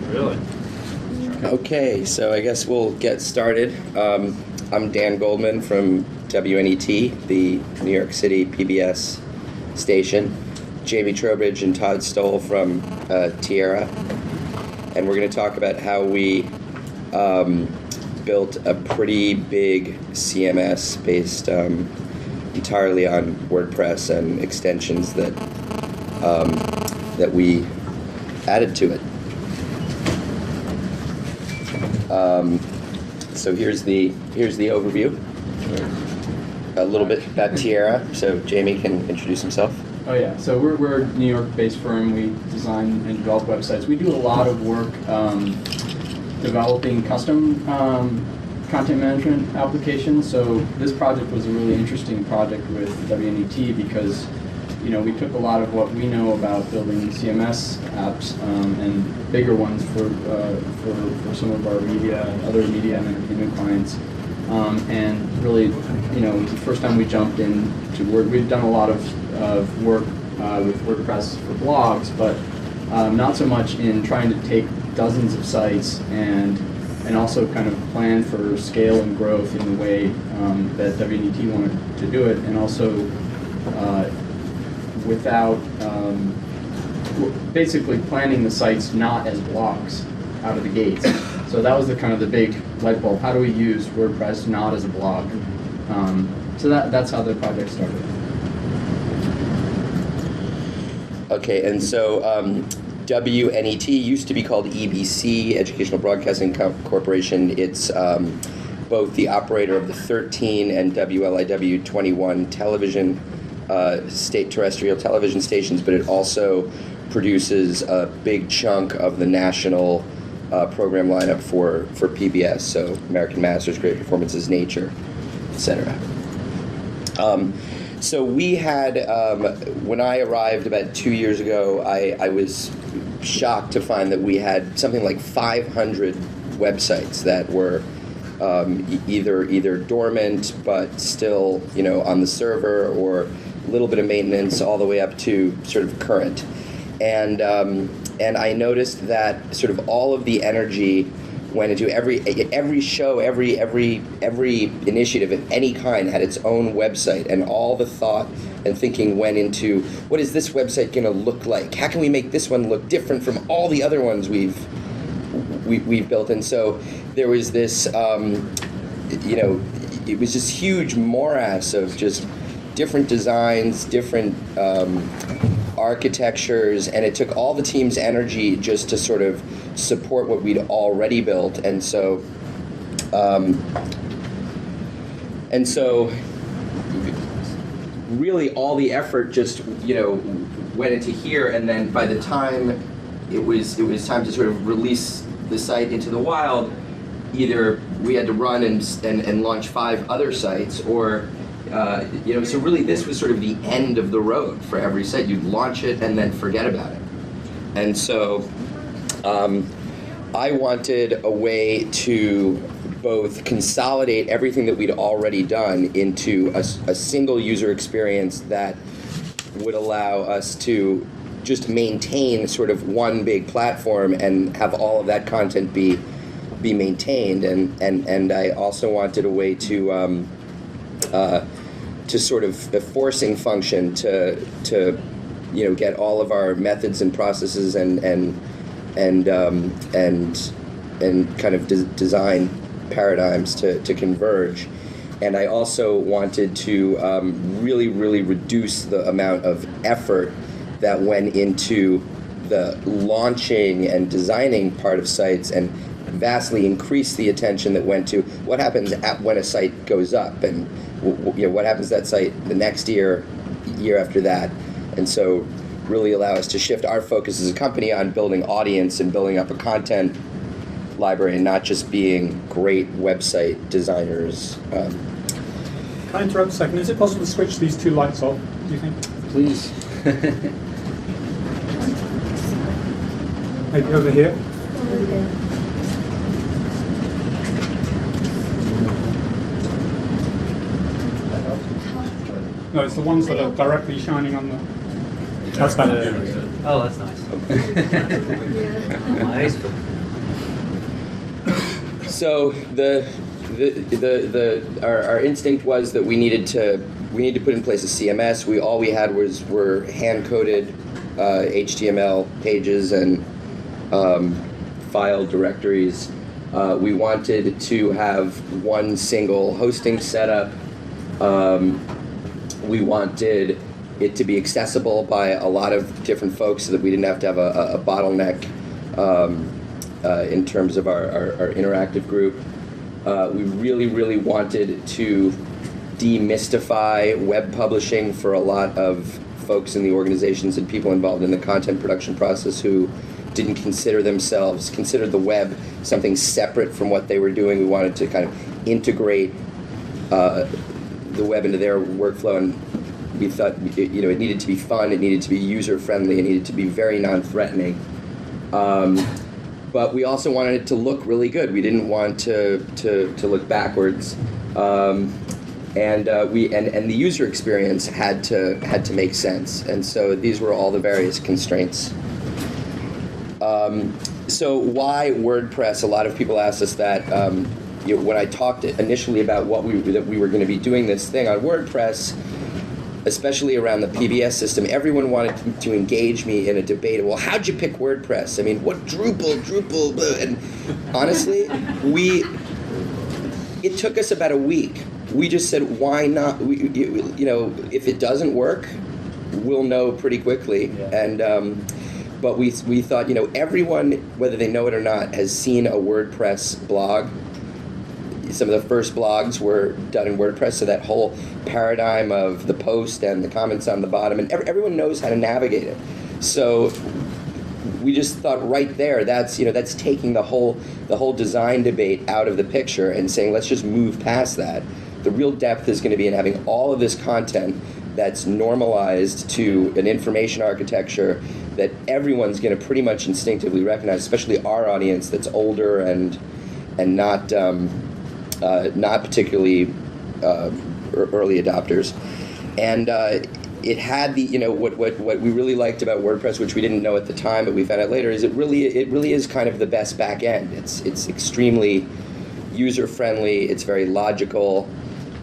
Really? Okay, so I guess we'll get started. I'm Dan Goldman from WNET, the New York City PBS station. Jamie Trowbridge and Todd Stoll from Tierra. And we're going to talk about how we built a pretty big CMS based entirely on WordPress and extensions that that we added to it. So here's the overview. A little bit about Tierra. So Jamie can introduce himself. Oh yeah, so we're a New York-based firm. We design and develop websites. We do a lot of work developing custom content management applications. So this project was a really interesting project with WNET because, you know, we took a lot of what we know about building CMS apps and bigger ones for some of our media, other media and entertainment clients. And really, you know, the first time we jumped into Word, we've done a lot of work with WordPress for blogs, but not so much in trying to take dozens of sites and also kind of plan for scale and growth in the way that WNET wanted to do it, and also without basically planning the sites not as blogs out of the gates. So that was the kind of the big light bulb. How do we use WordPress not as a blog? So that's how the project started. Okay, and so WNET used to be called EBC, Educational Broadcasting Corporation. It's both the operator of the 13 and WLIW 21 television, state terrestrial television stations, but it also produces a big chunk of the national program lineup for PBS, so American Masters, Great Performances, Nature, etc. So we had, when I arrived about 2 years ago, I was shocked to find that we had something like 500 websites that were either dormant but still, you know, on the server, or a little bit of maintenance all the way up to sort of current. And I noticed that sort of all of the energy went into every show, every initiative of any kind had its own website, and all the thought and thinking went into, what is this website going to look like? How can we make this one look different from all the other ones we've built? And so there was this, you know, it was this huge morass of just different designs, different architectures, and it took all the team's energy just to sort of support what we'd already built. And so really all the effort just, you know, went into here, and then by the time it was time to sort of release the site into the wild, either we had to run and launch 5 other sites, or you know, so really this was sort of the end of the road for every site. You'd launch it and then forget about it. And so I wanted a way to both consolidate everything that we'd already done into a single user experience that would allow us to just maintain sort of one big platform and have all of that content be maintained. And I also wanted a way to sort of a forcing function to you know, get all of our methods and processes and kind of design paradigms to converge. And I also wanted to really reduce the amount of effort that went into the launching and designing part of sites, and vastly increase the attention that went to what happens when a site goes up, and you know, what happens to that site the next year after that. And so really allow us to shift our focus as a company on building audience and building up a content library, and not just being great website designers. Can I interrupt a second? Is it possible to switch these 2 lights off, do you think? Please. Maybe over here? No, it's the ones that are directly shining on the... That's better. Oh, that's nice. So our instinct was that we needed to put in place a CMS. All we had were hand-coded HTML pages and file directories. We wanted to have one single hosting setup. We wanted it to be accessible by a lot of different folks so that we didn't have to have a bottleneck in terms of our interactive group. We really wanted to demystify web publishing for a lot of folks in the organizations and people involved in the content production process who didn't consider the web something separate from what they were doing. We wanted to kind of integrate the web into their workflow, and we thought it needed to be fun, it needed to be user-friendly, it needed to be very non-threatening. But we also wanted it to look really good. We didn't want to look backwards. And the user experience had to make sense, and so these were all the various constraints. So why WordPress? A lot of people asked us that. When I talked initially about that we were going to be doing this thing on WordPress, especially around the PBS system, everyone wanted to engage me in a debate. Well, how'd you pick WordPress? I mean, what Drupal, blah. And honestly, it took us about a week. We just said, why not? If it doesn't work, we'll know pretty quickly. Yeah. And but we thought, everyone, whether they know it or not, has seen a WordPress blog. Some of the first blogs were done in WordPress, so that whole paradigm of the post and the comments on the bottom, and everyone knows how to navigate it. So we just thought right there, that's taking the whole design debate out of the picture and saying, let's just move past that. The real depth is going to be in having all of this content that's normalized to an information architecture that everyone's going to pretty much instinctively recognize, especially our audience that's older and not particularly early adopters. And it had what we really liked about WordPress, which we didn't know at the time, but we found out later, is it really is kind of the best back end. It's extremely user friendly. It's very logical.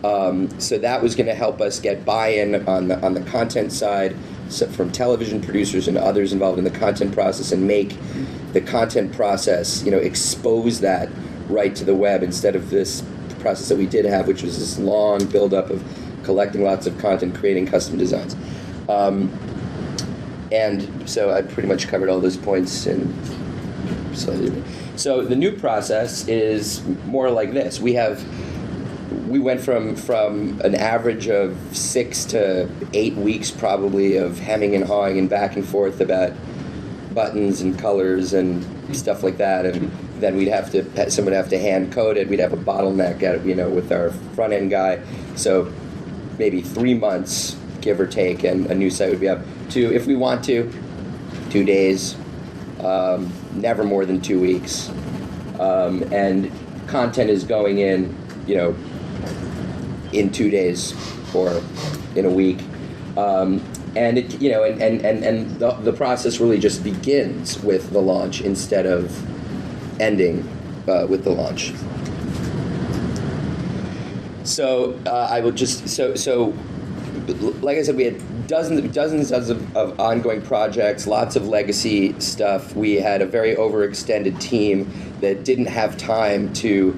So that was going to help us get buy-in on the content side, so from television producers and others involved in the content process, and make the content process, expose that right to the web instead of this process that we did have, which was this long buildup of collecting lots of content, creating custom designs. And so I pretty much covered all those points in slightly. So the new process is more like this. We went from an average of 6 to 8 weeks probably of hemming and hawing and back and forth about buttons and colors and stuff like that, and then someone would have to hand code it. We'd have a bottleneck with our front end guy. So maybe 3 months, give or take, and a new site would be up to, if we want to, 2 days, never more than 2 weeks, and content is going in, in 2 days or in a week, and it, and the process really just begins with the launch instead of ending with the launch. So I will just so like I said, we had dozens of ongoing projects, lots of legacy stuff. We had a very overextended team that didn't have time to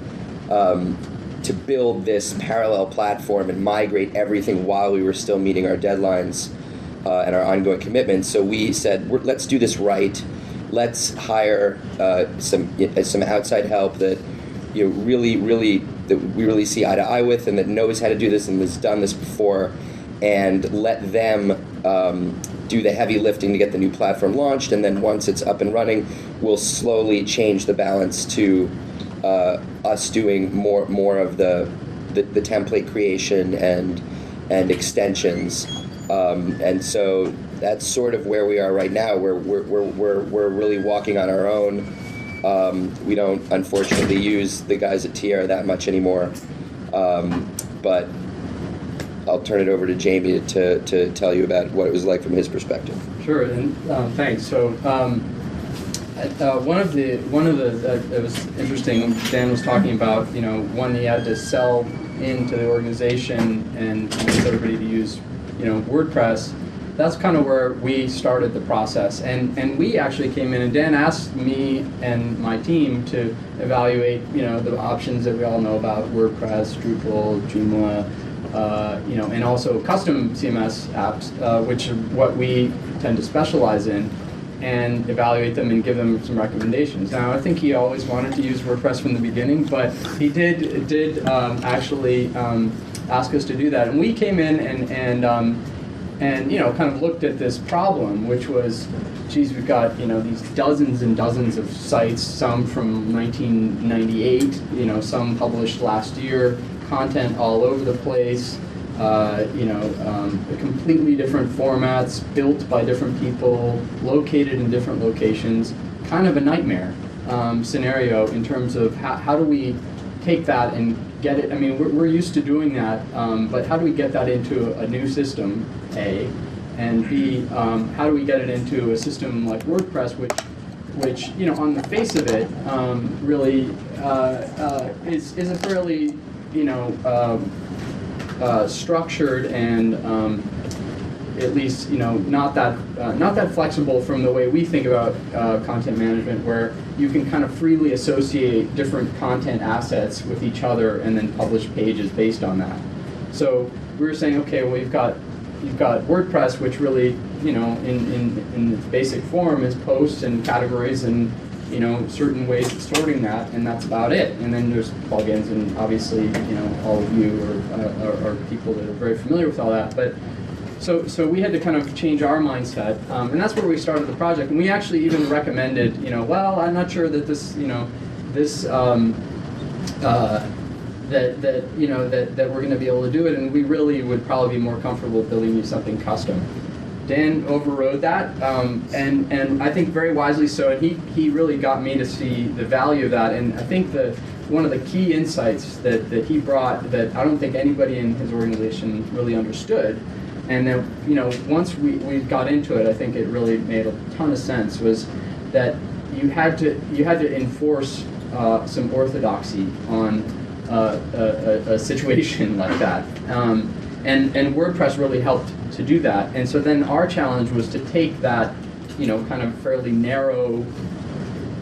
build this parallel platform and migrate everything while we were still meeting our deadlines and our ongoing commitments. So we said, let's do this right. Let's hire some outside help that we really see eye to eye with, and that knows how to do this and has done this before, and let them do the heavy lifting to get the new platform launched. And then once it's up and running, we'll slowly change the balance to us doing more of the template creation and extensions. And so that's sort of where we are right now. We're really walking on our own. We don't unfortunately use the guys at Tierra that much anymore. But I'll turn it over to Jamie to tell you about what it was like from his perspective. Sure, and thanks. So It was interesting. Dan was talking about, one he had to sell into the organization and get everybody to use, WordPress. That's kind of where we started the process, and we actually came in and Dan asked me and my team to evaluate, the options that we all know about: WordPress, Drupal, Joomla, and also custom CMS apps, which are what we tend to specialize in, and evaluate them and give them some recommendations. Now, I think he always wanted to use WordPress from the beginning, but he did actually ask us to do that, and we came in and kind of looked at this problem, which was, geez, we've got these dozens and dozens of sites, some from 1998, some published last year, content all over the place, completely different formats, built by different people, located in different locations. Kind of a nightmare scenario in terms of how do we take that and get it. I mean, we're used to doing that, but how do we get that into a new system, A, and B, how do we get it into a system like WordPress, which on the face of it, really is a fairly structured and at least not that flexible from the way we think about content management, where you can kind of freely associate different content assets with each other and then publish pages based on that. So we were saying, okay, well, you've got WordPress, which really in its basic form is posts and categories and certain ways of sorting that, and that's about it. And then there's plugins, and obviously, all of you are people that are very familiar with all that. But so we had to kind of change our mindset, and that's where we started the project. And we actually even recommended, well, I'm not sure that this, that we're going to be able to do it, and we really would probably be more comfortable building you something custom. Dan overrode that, and I think very wisely so, and he really got me to see the value of that. And I think one of the key insights that he brought that I don't think anybody in his organization really understood, and then once we got into it, I think it really made a ton of sense, was that you had to enforce some orthodoxy on a situation like that, and WordPress really helped to do that. And so then our challenge was to take that, kind of fairly narrow,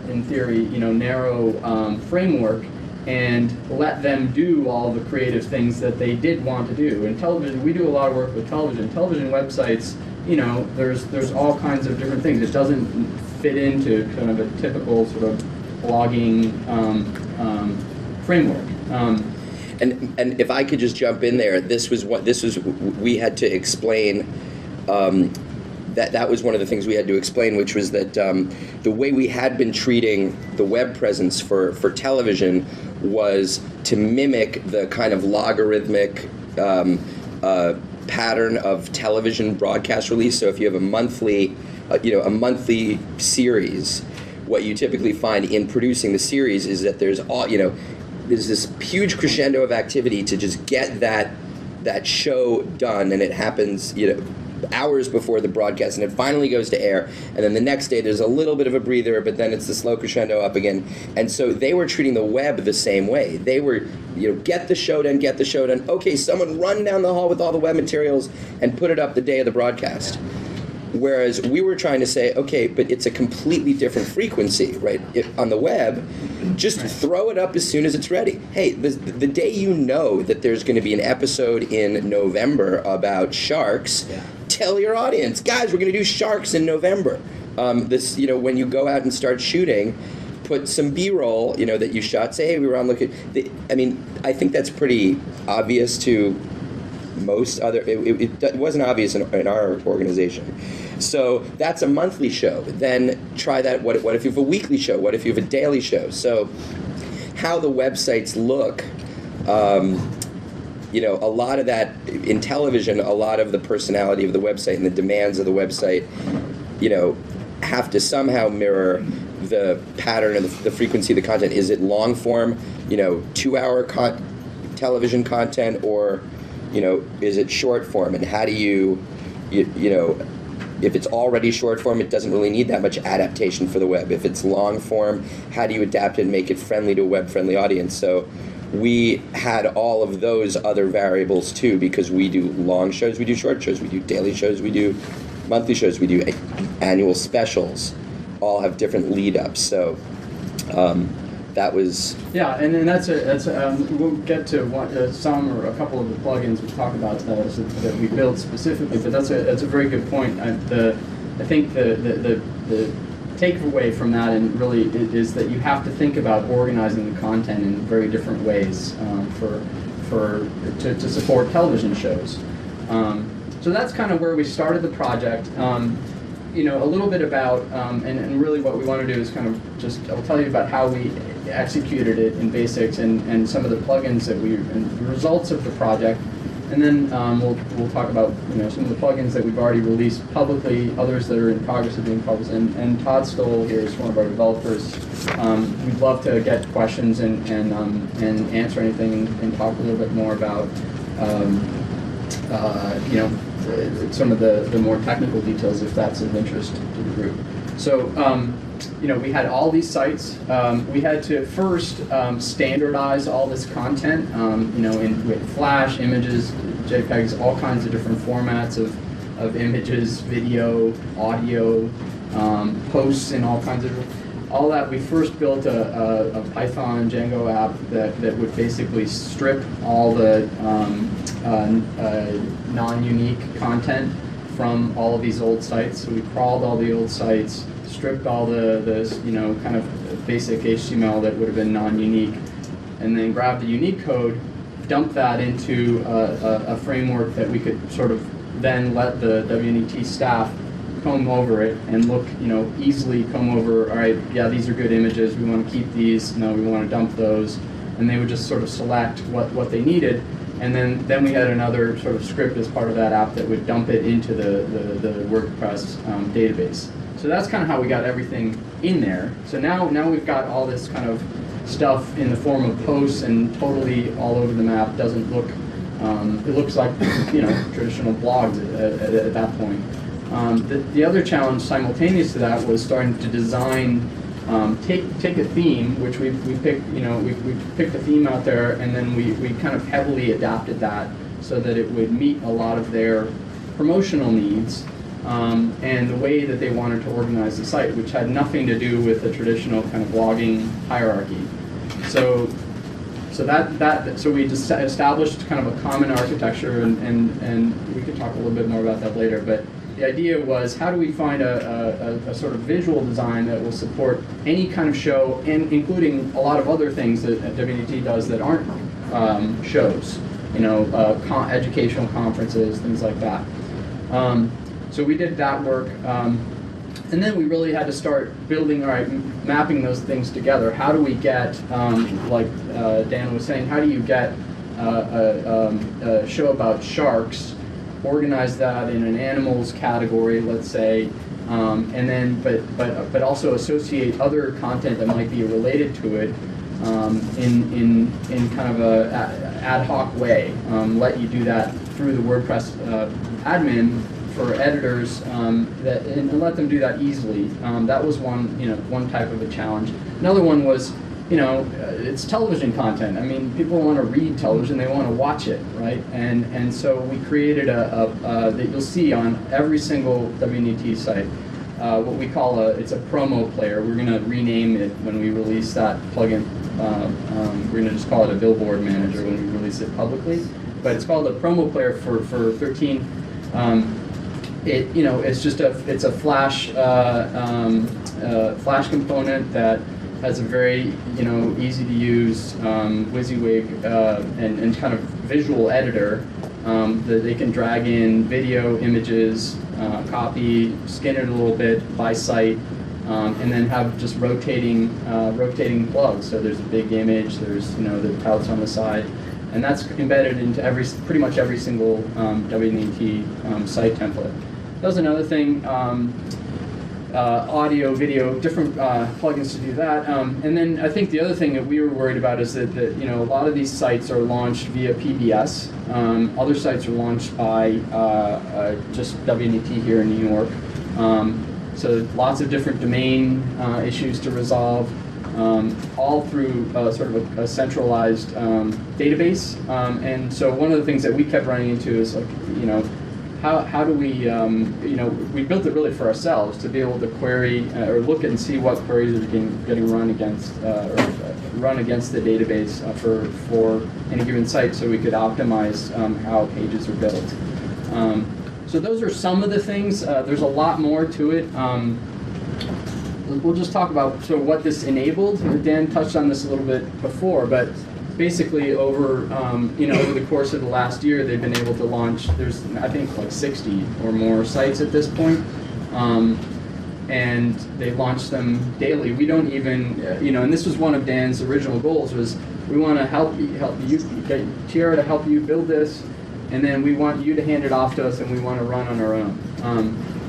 in theory, narrow framework, and let them do all the creative things that they did want to do. In television, we do a lot of work with television. Television websites, there's all kinds of different things. It doesn't fit into kind of a typical sort of blogging framework. And if I could just jump in there, we had to explain. That was one of the things we had to explain, which was that the way we had been treating the web presence for television was to mimic the kind of logarithmic pattern of television broadcast release. So if you have a monthly series, what you typically find in producing the series is that there's this huge crescendo of activity to just get that show done, and it happens hours before the broadcast, and it finally goes to air, and then the next day there's a little bit of a breather, but then it's the slow crescendo up again. And so they were treating the web the same way. They were, get the show done, okay, someone run down the hall with all the web materials and put it up the day of the broadcast. Whereas we were trying to say, okay, but it's a completely different frequency, right? On the web, just throw it up as soon as it's ready. Hey, the day that there's going to be an episode in November about sharks, tell your audience, guys, we're going to do sharks in November. When you go out and start shooting, put some B-roll, that you shot. Say, hey, we were on looking. I think that's pretty obvious to most other. It wasn't obvious in our organization. So that's a monthly show. Then try that. What if you have a weekly show? What if you have a daily show? So how the websites look. A lot of that in television, a lot of the personality of the website and the demands of the website, have to somehow mirror the pattern and the frequency of the content. Is it long form, 2-hour television content, or, is it short form? And how do you if it's already short form, it doesn't really need that much adaptation for the web. If it's long form, how do you adapt it and make it friendly to a web-friendly audience? So we had all of those other variables too, because we do long shows, we do short shows, we do daily shows, we do monthly shows, we do annual specials, all have different lead-ups. So that was... Yeah, and then that's we'll get to some or a couple of the plugins we talk about that we built specifically, but that's a very good point. I think the takeaway from that and really is that you have to think about organizing the content in very different ways to support television shows. So that's kind of where we started the project. A little bit about, and really what we want to do is kind of I'll tell you about how we executed it in basics and some of the plugins and the results of the project. And then we'll talk about some of the plugins that we've already released publicly, others that are in progress of being published. And Todd Stoll here is one of our developers. We'd love to get questions and answer anything and talk a little bit more about some of the more technical details if that's of interest to the group. So we had all these sites. We had to first standardize all this content, with Flash, images, JPEGs, all kinds of different formats of images, video, audio, posts, and all kinds of all that. We first built a Python Django app that would basically strip all the non-unique content from all of these old sites. So we crawled all the old sites, stripped all the kind of basic HTML that would have been non-unique, and then grabbed the unique code, dumped that into a framework that we could sort of then let the WNET staff comb over it and look, easily comb over, all right, yeah, these are good images, we want to keep these, no, we want to dump those, and they would just sort of select what they needed. And then we had another sort of script as part of that app that would dump it into the WordPress database. So that's kind of how we got everything in there. So now we've got all this kind of stuff in the form of posts and totally all over the map. Doesn't look, it looks like traditional blogs at that point. The other challenge simultaneous to that was starting to design. Take a theme, which we picked, we picked a theme out there, and then we kind of heavily adapted that so that it would meet a lot of their promotional needs and the way that they wanted to organize the site, which had nothing to do with the traditional kind of blogging hierarchy. So we just established kind of a common architecture, and we could talk a little bit more about that later, but the idea was, how do we find a sort of visual design that will support any kind of show, and including a lot of other things that WNET does that aren't shows, educational conferences, things like that. So we did that work, and then we really had to start building, mapping those things together. How do we get, like Dan was saying, how do you get a show about sharks, organize that in an animals category, let's say, and then but also associate other content that might be related to it in kind of a ad hoc way. Let you do that through the WordPress admin for editors, and let them do that easily. That was one type of a challenge. Another one was, it's television content. I mean, people want to read television, they want to watch it, right? And so we created that you'll see on every single WNET site, what we call it's a promo player. We're going to rename it when we release that plugin. We're going to just call it a billboard manager when we release it publicly. But it's called a promo player for 13. It's just it's a Flash Flash component that has a very easy to use WYSIWYG and kind of visual editor that they can drag in video, images, copy, skin it a little bit by site, and then have just rotating plugs. So there's a big image, there's the touts on the side, and that's embedded into pretty much every single WNET site template. That was another thing. Audio, video, different plugins to do that. And then I think the other thing that we were worried about is that a lot of these sites are launched via PBS. Other sites are launched by just WNET here in New York. So lots of different domain issues to resolve, all through sort of a centralized database. And so one of the things that we kept running into is like, how do we, we built it really for ourselves to be able to query or look at and see what queries are getting run against run against the database for any given site, so we could optimize how pages are built. So those are some of the things. There's a lot more to it. We'll just talk about sort of what this enabled. Dan touched on this a little bit before, but basically over over the course of the last year, they've been able to launch. There's I think like 60 or more sites at this point, and they launch them daily. We don't even and this was one of Dan's original goals, was we want to help you get Tierra to help you build this. And then we want you to hand it off to us, and we want to run on our own,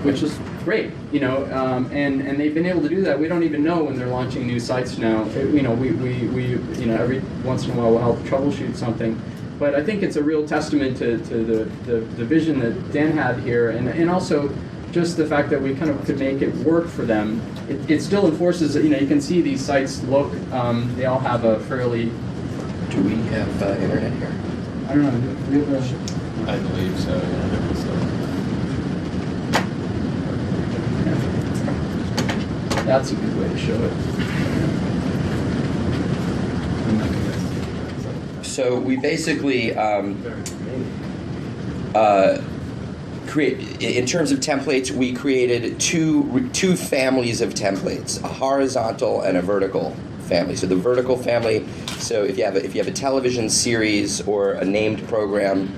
which is great, and they've been able to do that. We don't even know when they're launching new sites now. We every once in a while we'll help troubleshoot something, but I think it's a real testament to the vision that Dan had here, and also just the fact that we kind of could make it work for them. It still enforces, you can see these sites look, they all have a fairly. Do we have internet here? I don't know. Do we have I believe so. Yeah. That's a good way to show it. So we basically create, in terms of templates, we created two families of templates, a horizontal and a vertical family. So the vertical family, so if you have a television series or a named program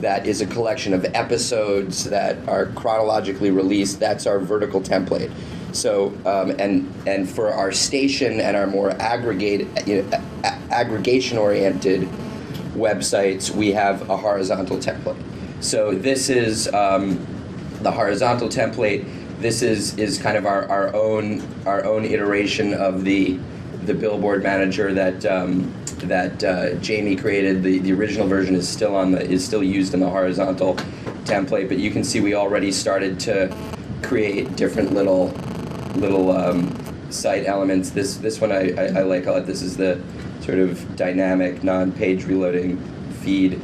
that is a collection of episodes that are chronologically released, that's our vertical template. So and for our station and our more aggregation-oriented websites, we have a horizontal template. So this is the horizontal template. This is kind of our own iteration of the billboard manager that Jamie created. The original version is still used in the horizontal template, but you can see we already started to create different little site elements. This one I like a lot. This is the sort of dynamic non-page reloading feed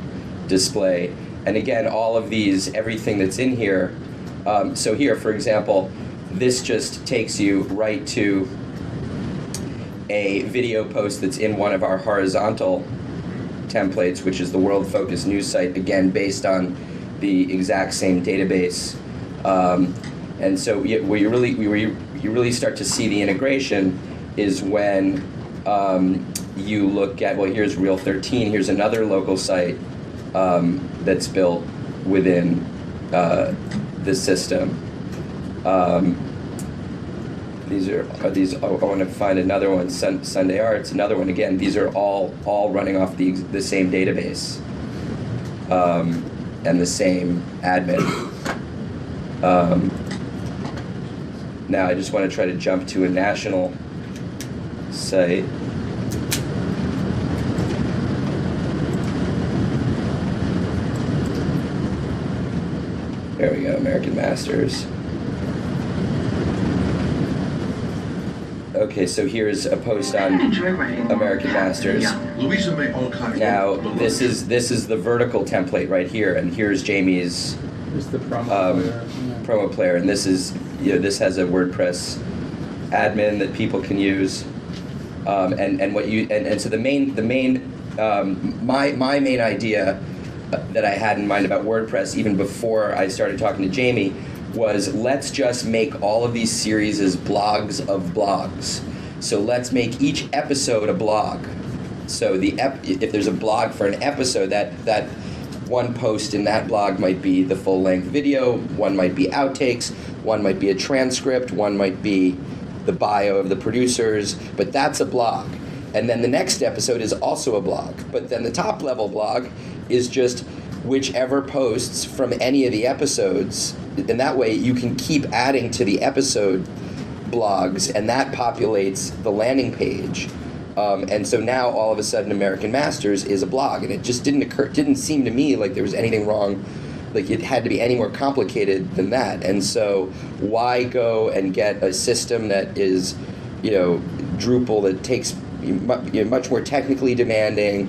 display. And again, all of these, everything that's in here. So here, for example, this just takes you right to a video post that's in one of our horizontal templates, which is the World Focus News site, again, based on the exact same database. And so where you really start to see the integration is when you look at, well, here's Reel 13, here's another local site that's built within the system. These are I want to find another one, Sunday Arts, another one. Again, these are all running off the same database and the same admin. Now I just want to try to jump to a national site. There we go, American Masters. Okay, so here's a post on American Masters. Now this is the vertical template right here, and here's Jamie's the promo player, and this is this has a WordPress admin that people can use, and so the main my main idea that I had in mind about WordPress even before I started talking to Jamie was, let's just make all of these series as blogs of blogs. So let's make each episode a blog. So if there's a blog for an episode, that one post in that blog might be the full-length video, one might be outtakes, one might be a transcript, one might be the bio of the producers, but that's a blog. And then the next episode is also a blog. But then the top-level blog is just whichever posts from any of the episodes, and that way you can keep adding to the episode blogs, and that populates the landing page. And so now all of a sudden American Masters is a blog, and it just didn't seem to me like there was anything wrong like it had to be any more complicated than that. And so why go and get a system that is, Drupal, that takes much more technically demanding,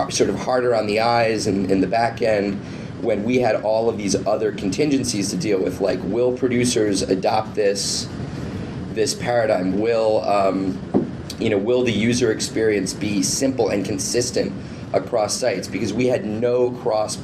sort of harder on the eyes in the back end, when we had all of these other contingencies to deal with, like, will producers adopt this paradigm? Will the user experience be simple and consistent across sites? Because we had no cross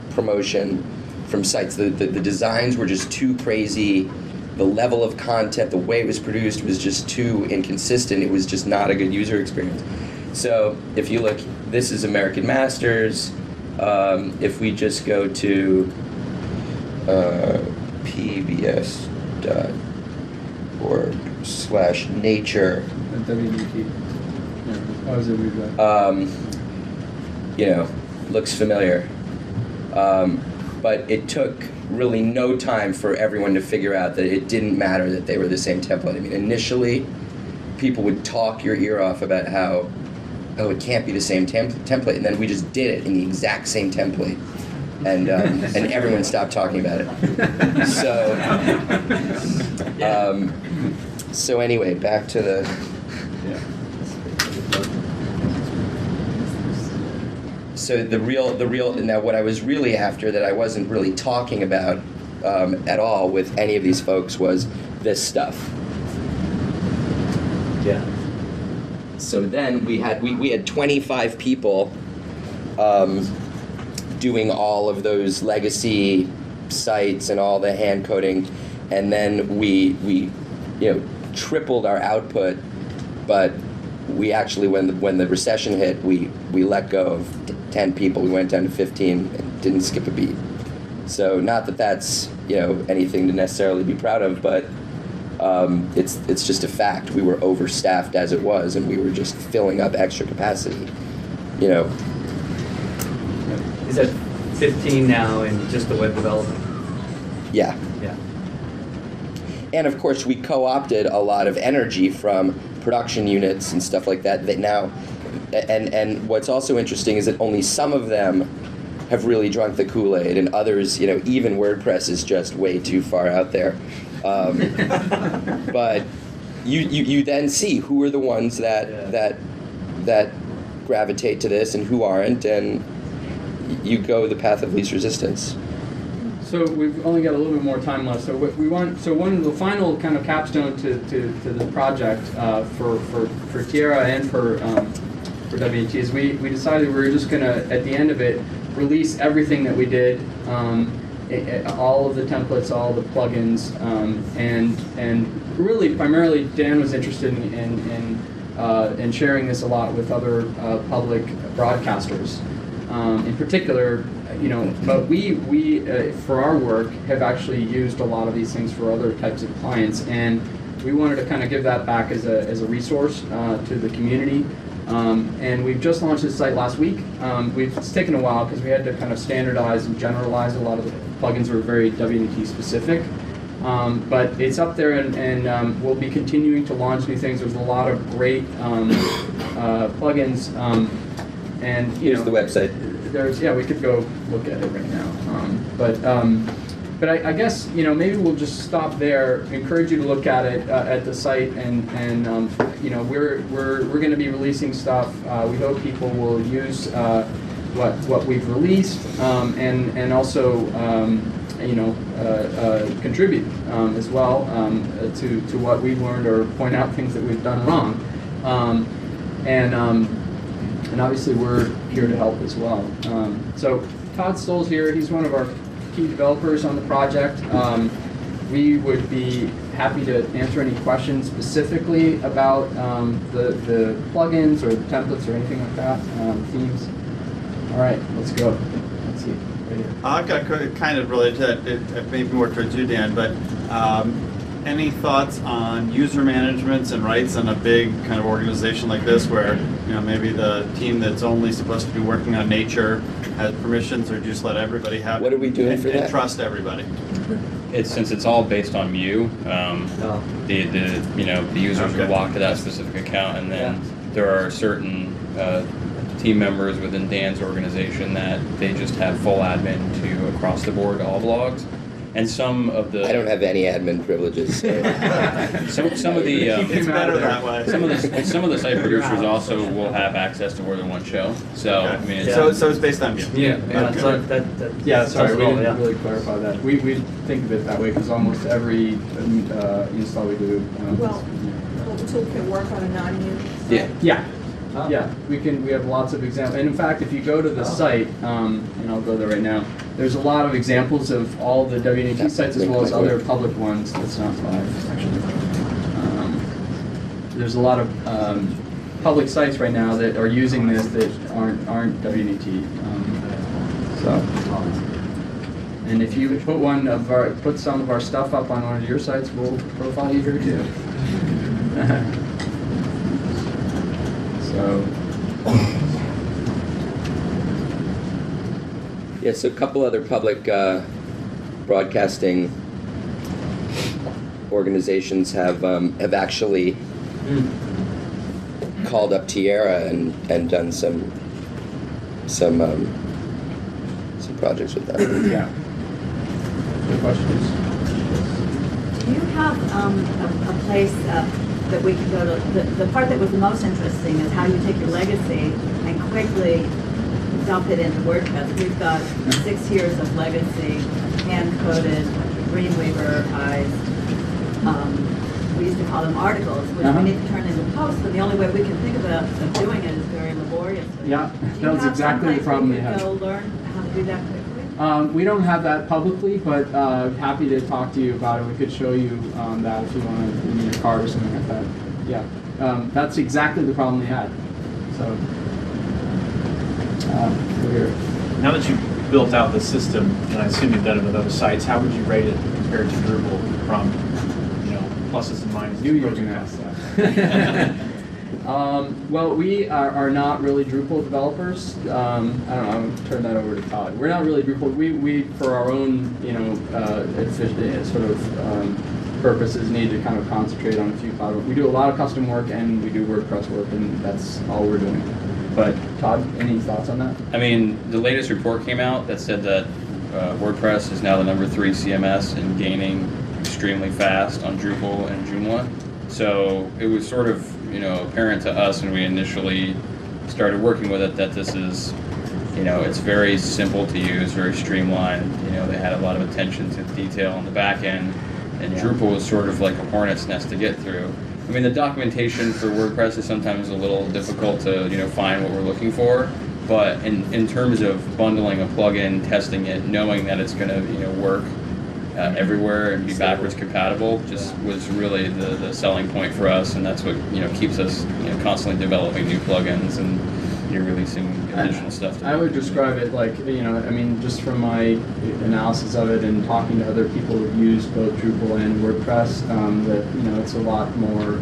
promotion from sites. The designs were just too crazy. The level of content, the way it was produced, was just too inconsistent. It was just not a good user experience. So if you look, this is American Masters. If we just go to pbs.org/nature, WNET. How was it read that? looks familiar. But it took really no time for everyone to figure out that it didn't matter that they were the same template. I mean, initially, people would talk your ear off about how, it can't be the same template, and then we just did it in the exact same template, and everyone stopped talking about it. So anyway, back to the. So the real now, what I was really after, that I wasn't really talking about at all with any of these folks, was this stuff. Yeah. So then we had 25 people doing all of those legacy sites and all the hand coding, and then we tripled our output, but we actually, when the recession hit, we let go of 10 people. We went down to 15 and didn't skip a beat. So not that that's anything to necessarily be proud of, but it's just a fact. We were overstaffed as it was, and we were just filling up extra capacity. Is that 15 now in just the web development? Yeah. Yeah. And of course, we co-opted a lot of energy from production units and stuff like that. That now, and what's also interesting is that only some of them have really drunk the Kool-Aid, and others, even WordPress is just way too far out there. But you then see who are the ones that gravitate to this and who aren't, and you go the path of least resistance. So we've only got a little bit more time left. So what we want, one of the final kind of capstone to the project for Tierra and for WNET is we decided we were just going to, at the end of it, release everything that we did, all of the templates, all the plugins, and really primarily Dan was interested in sharing this a lot with other public broadcasters, in particular. But we for our work have actually used a lot of these things for other types of clients, and we wanted to kind of give that back as a resource to the community. And we've just launched this site last week. It's taken a while because we had to kind of standardize and generalize. A lot of the plugins were very WNET specific. But it's up there, and we'll be continuing to launch new things. There's a lot of great plugins. And Here's the website. We could go look at it right now. But I guess maybe we'll just stop there. Encourage you to look at it at the site, and we're going to be releasing stuff. We hope people will use what we've released, and also contribute as well to what we've learned, or point out things that we've done wrong. And obviously we're here to help as well. So Todd Stoll's here. He's one of our key developers on the project. We would be happy to answer any questions specifically about the plugins or the templates or anything like that, themes. All right, let's go. Let's see. Right here. I've got kind of related to that, maybe more towards you, Dan, but any thoughts on user management and rights in a big kind of organization like this, where maybe the team that's only supposed to be working on nature has permissions, or just let everybody have What are we doing for that? And trust everybody. Since it's all based on Mu, the users will walk to that specific account, and then there are certain team members within Dan's organization that they just have full admin to across the board all blogs. And some of the I don't have any admin privileges. So. some of the It's better that way. some of the site producers also will have access to more than one show. So Okay. I mean, it's, So it's based on you. Yeah, Okay. so that Yeah, sorry, says we it all, didn't yeah. really clarify that. We think of it that way because almost every install we do. Well, will the toolkit work on a non-new site? Yeah. Yeah. Oh. Yeah, we have lots of examples, and in fact, if you go to the site, and I'll go there right now, there's a lot of examples of all the WNET sites as well as other public ones. That's not live, actually. There's a lot of public sites right now that are using this that aren't WNET. And if you put some of our stuff up on one of your sites, we'll profile you here too. So. Yes, a couple other public broadcasting organizations have actually called up Tierra and done some projects with them. Yeah. Good questions. Do you have a place that we can go to? The part that was the most interesting is how you take your legacy and quickly dump it into WordPress. We've got 6 years of legacy, hand-coded, Dreamweaverized. We used to call them articles, which we need to turn into posts, but the only way we can think of doing it is very laboriously. Yeah, Do you that was have exactly the someplace problem we we could had. go learn how to do that quickly? We don't have that publicly, but happy to talk to you about it. We could show you that if you want to in your card or something like that. Yeah, that's exactly the problem we had. So, we're here. Now that you've built out the system, and I assume you've done it with other sites, how would you rate it compared to Drupal from, pluses and minuses? Knew you were going to ask that. Well, we are not really Drupal developers. I don't know. I'll turn that over to Todd. We're not really Drupal. We for our own, efficient sort of purposes, need to kind of concentrate on a few cloud work. We do a lot of custom work and we do WordPress work, and that's all we're doing. But Todd, any thoughts on that? I mean, the latest report came out that said that WordPress is now the #3 CMS and gaining extremely fast on Drupal and Joomla. So it was sort of, apparent to us when we initially started working with it that this is, it's very simple to use, very streamlined. They had a lot of attention to detail on the back end, and Drupal was sort of like a hornet's nest to get through. I mean, the documentation for WordPress is sometimes a little difficult to, find what we're looking for, but in terms of bundling a plugin, testing it, knowing that it's going to, work everywhere and be backwards compatible just was really the selling point for us, and that's what keeps us constantly developing new plugins and releasing additional stuff. I would describe it like just from my analysis of it and talking to other people who've used both Drupal and WordPress, that it's a lot more.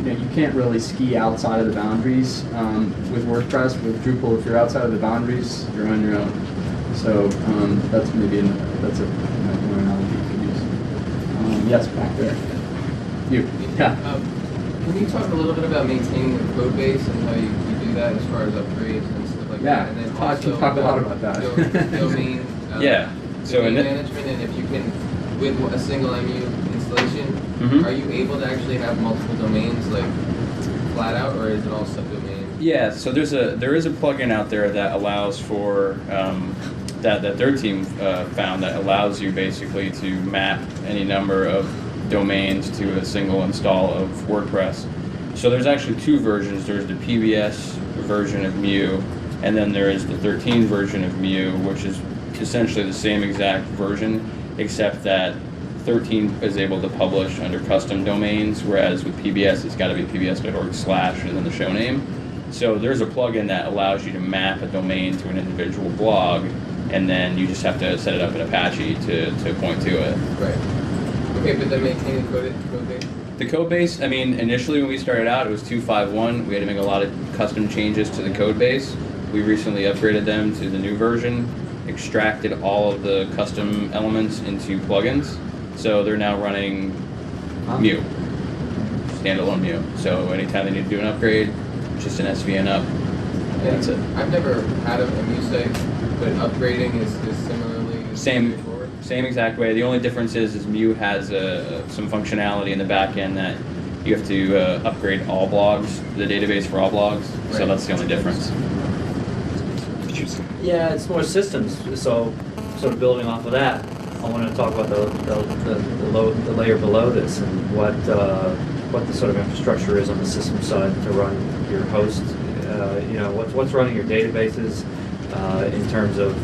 You can't really ski outside of the boundaries with WordPress. With Drupal, if you're outside of the boundaries, you're on your own. So that's maybe that's a one analogy you could use. Yes, back there. You. Yeah. Can you talk a little bit about maintaining the code base and how you do that as far as upgrades and stuff like that? And then I can talk a lot about that. Domain. Yeah. So domain management, and if you can, with a single MU installation, are you able to actually have multiple domains like flat out, or is it all subdomains? Yeah. So there is a plugin out there that allows for that their team found that allows you basically to map any number of domains to a single install of WordPress. So there's actually 2 versions. There's the PBS version of Mu, and then there is the 13 version of Mu, which is essentially the same exact version, except that 13 is able to publish under custom domains, whereas with PBS it's got to be pbs.org/ and then the show name. So there's a plugin that allows you to map a domain to an individual blog, and then you just have to set it up in Apache to point to it. Right. Okay, but then maintaining the code base? The code base, initially when we started out, it was 2.5.1. We had to make a lot of custom changes to the code base. We recently upgraded them to the new version, extracted all of the custom elements into plugins. So they're now running Mu, standalone Mu. So anytime they need to do an upgrade, just an SVN up, That's it. I've never had a MU site, but upgrading is similarly straightforward. Same exact way. The only difference is Mu has some functionality in the back end that you have to upgrade all blogs, the database for all blogs. So Right. that's the only difference. Yeah, it's more systems, so sort of building off of that, I want to talk about the layer below this and what the sort of infrastructure is on the system side to run your host. What's running your databases in terms of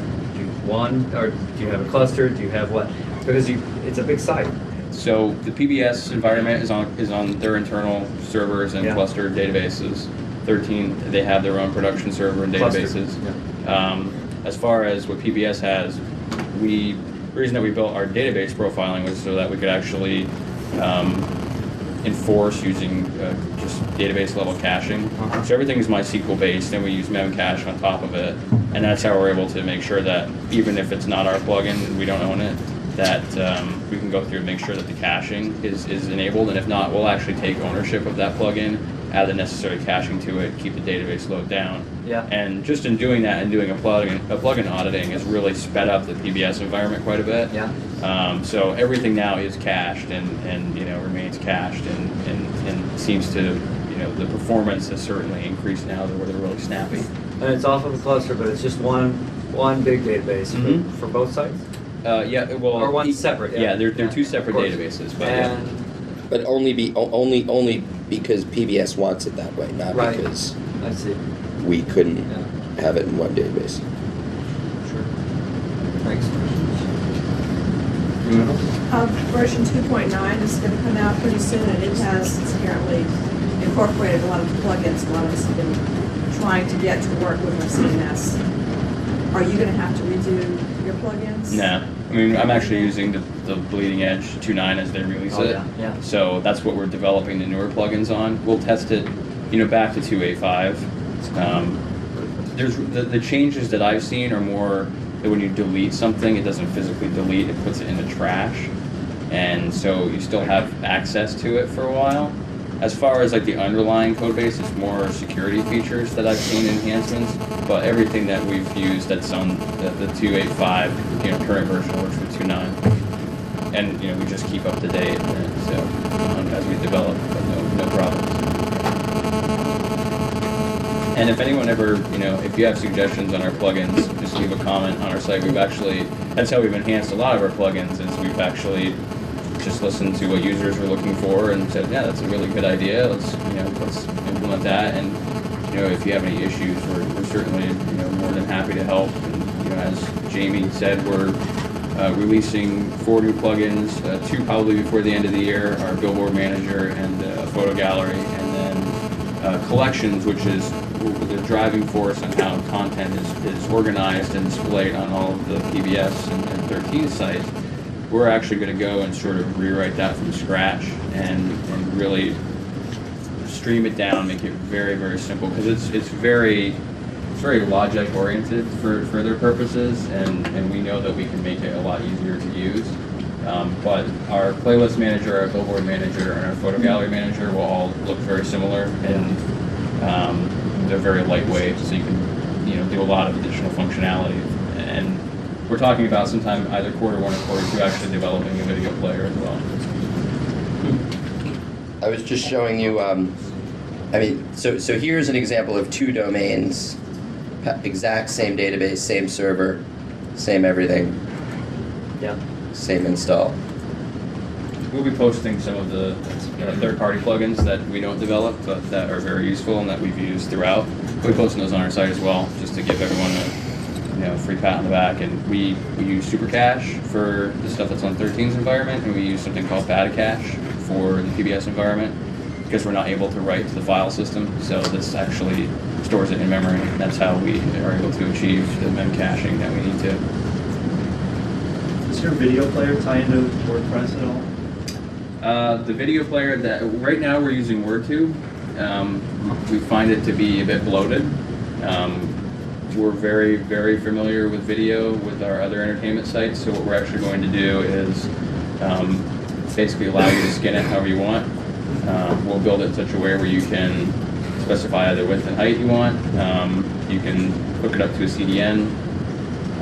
or do you have a cluster? Do you have what? Because it's a big site. So the PBS environment is on their internal servers and clustered databases. 13, they have their own production server and databases. As far as what PBS has, the reason that we built our database profiling was so that we could actually enforce using just database level caching. So everything is MySQL based, and we use memcache on top of it, and that's how we're able to make sure that even if it's not our plugin, we don't own it, that we can go through and make sure that the caching is enabled, and if not, we'll actually take ownership of that plugin, add the necessary caching to it, keep the database load down. Yeah. And just in doing that and doing a plugin auditing has really sped up the PBS environment quite a bit. Yeah. So everything now is cached and remains cached and seems to, the performance has certainly increased now where they're really snappy. And it's off of a cluster, but it's just one big database for both sites? Or one separate. Yeah, they're two separate databases. But But only because PBS wants it that way, not Right. because I see. we couldn't have it in one database. Sure. Thanks. Version 2.9 is going to come out pretty soon, and it has apparently incorporated a lot of the plugins a lot of us have been trying to get to work with our CMS. Are you going to have to redo your plugins? No. I mean, I'm actually using the bleeding edge 2.9 as they release it. Yeah. So that's what we're developing the newer plugins on. We'll test it, back to 2.8.5. There's the changes that I've seen are more that when you delete something, it doesn't physically delete, it puts it in the trash. And so you still have access to it for a while. As far as like the underlying code base, it's more security features that I've seen enhancements, but everything that we've used that's on the 2.8.5, current version works with 2.9. And we just keep up to date, as we develop, but no problems. And if anyone ever, if you have suggestions on our plugins, just leave a comment on our site. That's how we've enhanced a lot of our plugins, is we've actually just listened to what users were looking for and said, yeah, that's a really good idea. Let's implement that. And if you have any issues, we're certainly more than happy to help. And as Jamie said, we're releasing 4 new plugins, 2 probably before the end of the year: our Billboard Manager and a photo gallery, and then collections, which is the driving force on how content is organized and displayed on all of the PBS and 13 sites. We're actually going to go and sort of rewrite that from scratch and really stream it down, make it very, very simple, because it's very logic oriented for their purposes, and we know that we can make it a lot easier to use. But our playlist manager, our billboard manager, and our photo gallery manager will all look very similar, and they're very lightweight, so you can do a lot of additional functionality. And we're talking about sometime either quarter 1 or quarter 2 actually developing a video player as well. I was just showing you, so here's an example of 2 domains, exact same database, same server, same everything, same install. We'll be posting some of the third-party plugins that we don't develop, but that are very useful and that we've used throughout. We'll be posting those on our site as well, just to give everyone a free pat on the back. And we use Supercache for the stuff that's on 13's environment, and we use something called Betacache for the PBS environment, because we're not able to write to the file system. So this actually stores it in memory, and that's how we are able to achieve the mem caching that we need to. Does your video player tie into WordPress at all? The video player that right now we're using WordTube. We find it to be a bit bloated. We're very, very familiar with video with our other entertainment sites, so what we're actually going to do is basically allow you to skin it however you want. We'll build it in such a way where you can specify either width and height you want. You can hook it up to a CDN.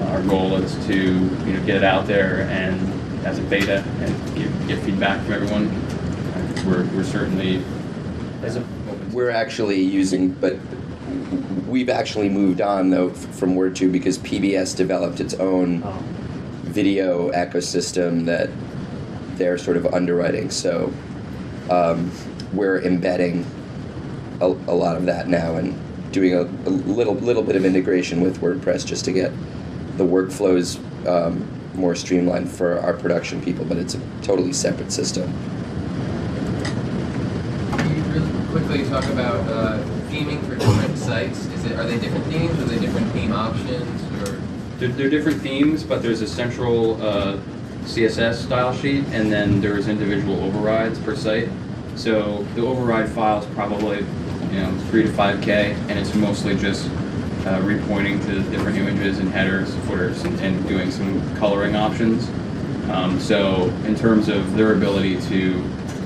Our goal is to get it out there and as a beta and get feedback from everyone. We're certainly We're actually using, but we've actually moved on though from Word2 because PBS developed its own video ecosystem that they're sort of underwriting. So we're embedding a lot of that now and doing a little bit of integration with WordPress just to get the workflows more streamlined for our production people, but it's a totally separate system. Can you really quickly talk about theming for different sites? Are they different themes? Are they different theme options? Or They're different themes, but there's a central CSS style sheet, and then there's individual overrides per site. So the override file is probably 3 to 5K, and it's mostly just repointing to different images and headers, footers, and doing some coloring options. So in terms of their ability to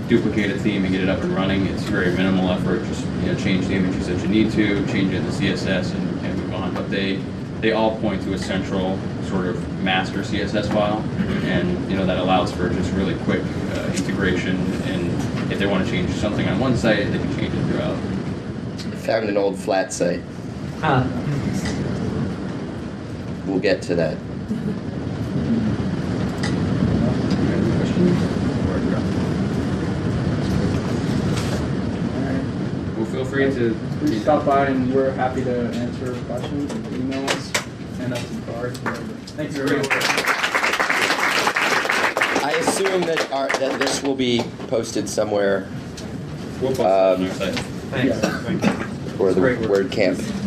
duplicate a theme and get it up and running, it's very minimal effort. Just change the images that you need to, change it in the CSS, and move on. But they all point to a central sort of master CSS file, and that allows for just really quick integration. And if they want to change something on one site, they can change it throughout. Found an old flat site. We'll get to that. Well, feel free to Please stop by and we're happy to answer questions, email us, send us some cards, whatever. Thanks very much. I assume that this will be posted somewhere we'll post it on our site. Thanks. Yeah. Thank you. for the Great work. WordCamp.